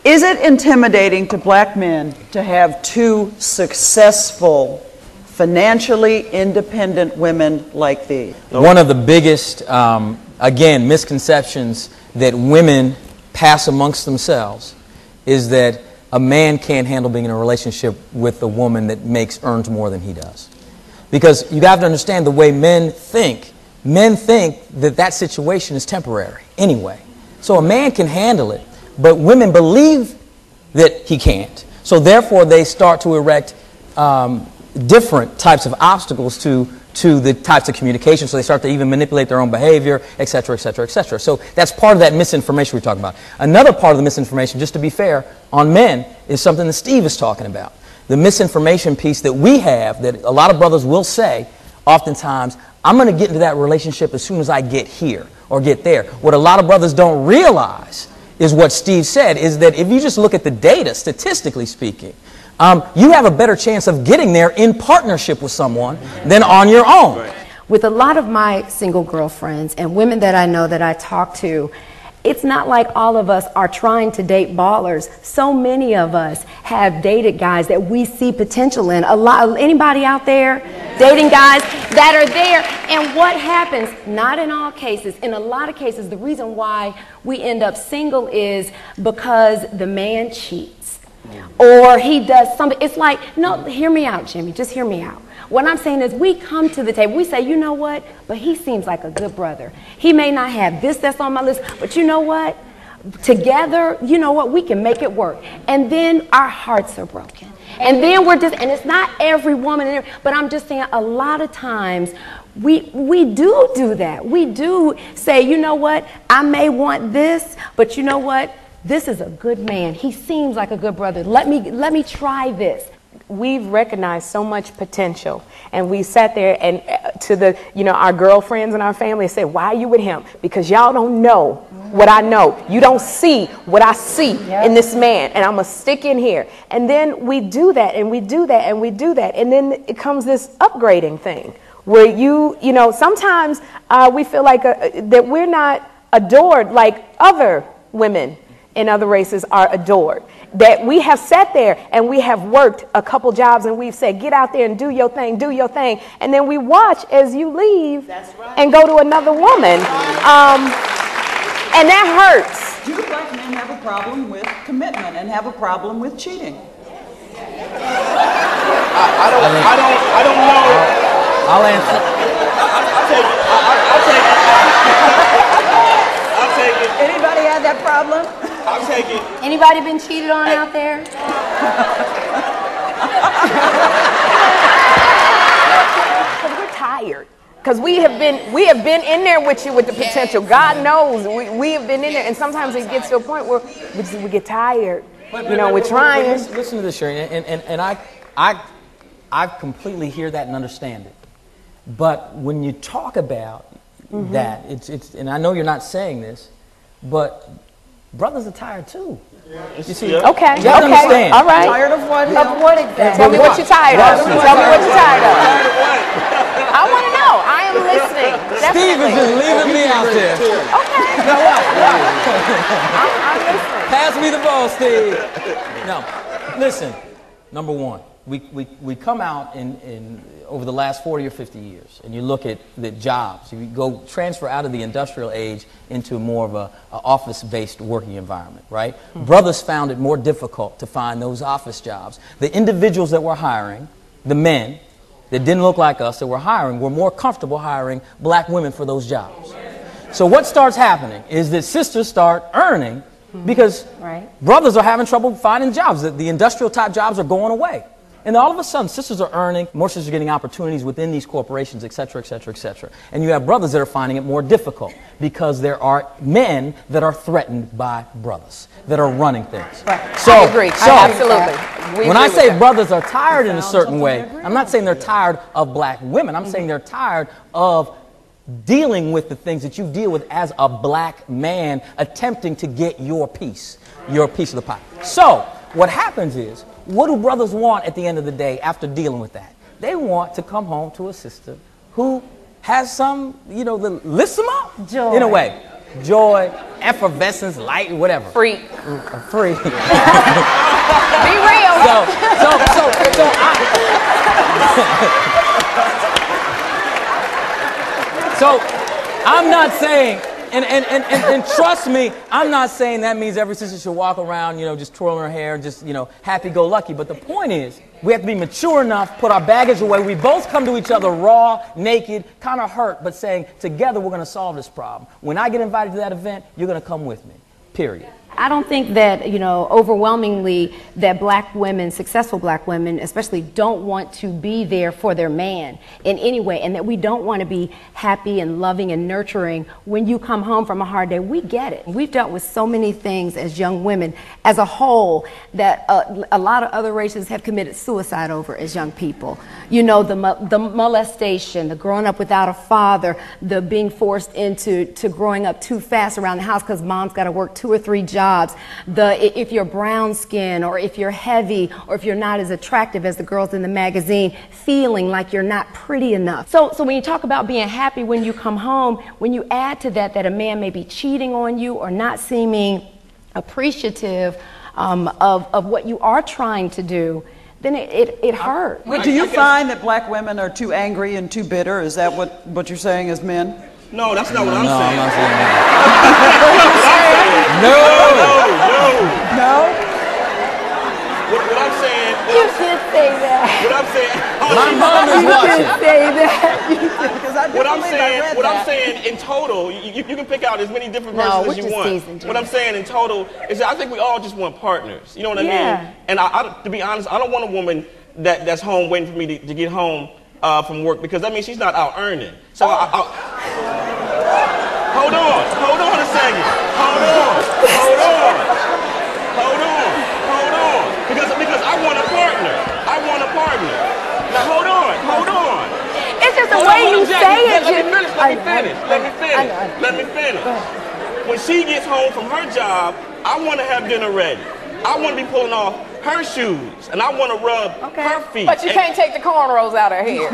Is it intimidating to black men to have two successful, financially independent women like thee? One of the biggest, again, misconceptions that women pass amongst themselves is that a man can't handle being in a relationship with a woman that earns more than he does. Because you have to understand the way men think that that situation is temporary anyway. So a man can handle it, but women believe that he can't. So therefore they start to erect different types of obstacles to the types of communication. So they start to even manipulate their own behavior, et cetera, et cetera, et cetera. So that's part of that misinformation we're talking about. Another part of the misinformation, just to be fair, on men is something that Steve is talking about. The misinformation piece that we have, that a lot of brothers will say, oftentimes, I'm going to get into that relationship as soon as I get here or get there. What a lot of brothers don't realize is what Steve said, is that if you just look at the data, statistically speaking, you have a better chance of getting there in partnership with someone than on your own. With a lot of my single girlfriends and women that I know that I talk to, it's not like all of us are trying to date ballers. So many of us have dated guys that we see potential in. Anybody out there dating guys that are there? And what happens, not in all cases, in a lot of cases, the reason why we end up single is because the man cheats. Or he does something. It's like, no, hear me out, Jimmy. Just hear me out. What I'm saying is we come to the table. We say, you know what? But he seems like a good brother. He may not have this that's on my list, but you know what? Together, you know what? We can make it work. And then our hearts are broken. And then we're just, and it's not every woman, but I'm just saying a lot of times we do that. We do say, you know what? I may want this, but you know what? This is a good man. He seems like a good brother. Let me try this. We've recognized so much potential, and we sat there and to the, our girlfriends and our family said, why are you with him? Because y'all don't know what I know. You don't see what I see in this man, and I'm going to stick in here. And then we do that, and we do that, and we do that. And then it comes this upgrading thing where sometimes we feel like that we're not adored like other women in other races are adored. That we have sat there and we have worked a couple jobs and we've said, get out there and do your thing. And then we watch as you leave and go to another woman. And that hurts. Do black men have a problem with commitment and have a problem with cheating? I don't know. I'll answer. I'll take it. Anybody have that problem? I'll take it. Anybody been cheated on out there? Because we're tired. Because we have been in there with you with the potential. God knows we have been in there, and sometimes it gets to a point where we get tired. We're trying. Listen to this, Sherri, and I completely hear that and understand it. But when you talk about that, it's and I know you're not saying this, but brothers are tired too. You see? Okay. You have to understand. All right. Tired of what? Of what exactly? Tell me what you're tired of. Tell me what you're tired of. I want to know. I am listening. Steve is just leaving me out there. Okay. I'm listening. Pass me the ball, Steve. No, listen. Number one, we come out in over the last 40 or 50 years, and you look at the jobs. You go transfer out of the industrial age into more of a office-based working environment, right? Brothers found it more difficult to find those office jobs. The individuals that were hiring, the men that didn't look like us that were hiring, were more comfortable hiring black women for those jobs. So what starts happening is that sisters start earning because brothers are having trouble finding jobs. The industrial type jobs are going away. And then all of a sudden, sisters are earning, more sisters are getting opportunities within these corporations, et cetera, et cetera, et cetera. And you have brothers that are finding it more difficult because there are men that are threatened by brothers that are running things. Right. So, I agree. Absolutely. When I say brothers are tired in a certain way, I'm not saying they're tired of black women. I'm saying they're tired of dealing with the things that you deal with as a black man attempting to get your piece of the pie. So what happens is, what do brothers want at the end of the day after dealing with that? They want to come home to a sister who has some, that lifts them up joy. in a way. Joy effervescence, light, whatever. Freak. Free. Be real. So I'm not saying, and trust me, I'm not saying that means every sister should walk around, just twirling her hair, just, happy-go-lucky. But the point is, we have to be mature enough, put our baggage away. We both come to each other raw, naked, kind of hurt, but saying, together we're going to solve this problem. When I get invited to that event, you're going to come with me, period. I don't think that, overwhelmingly that black women, successful black women especially, don't want to be there for their man in any way, and that we don't want to be happy and loving and nurturing when you come home from a hard day. We get it. We've dealt with so many things as young women as a whole that a lot of other races have committed suicide over as young people. The molestation, the growing up without a father, the being forced into growing up too fast around the house because mom's got to work 2 or 3 jobs. If you're brown skin, or if you're heavy, or if you're not as attractive as the girls in the magazine, feeling like you're not pretty enough. So when you talk about being happy when you come home, when you add to that a man may be cheating on you or not seeming appreciative of what you are trying to do, then it hurts. But do you find that black women are too angry and too bitter? Is that what you're saying as men? No, that's not what I'm saying. I'm not saying that. No. What I'm saying. You should say that. What I'm saying. My mom is You watching. should say that. Because I do What I'm believe I saying, read what that. I'm saying in total, you can pick out as many different No, versions we're as you just want. teasing, Jimmy. What I'm saying in total is that I think we all just want partners. You know what I Yeah. mean? And to be honest, I don't want a woman that's home waiting for me to get home from work, because that means she's not out earning. So hold on a second. Hold on. Because I want a partner. Now hold on. It's just the Hold way on, you Jacque, say it. Let me finish. When she gets home from her job, I want to have dinner ready. I want to be pulling off her shoes, and I want to rub her feet. But you can't take the cornrows out of her hair.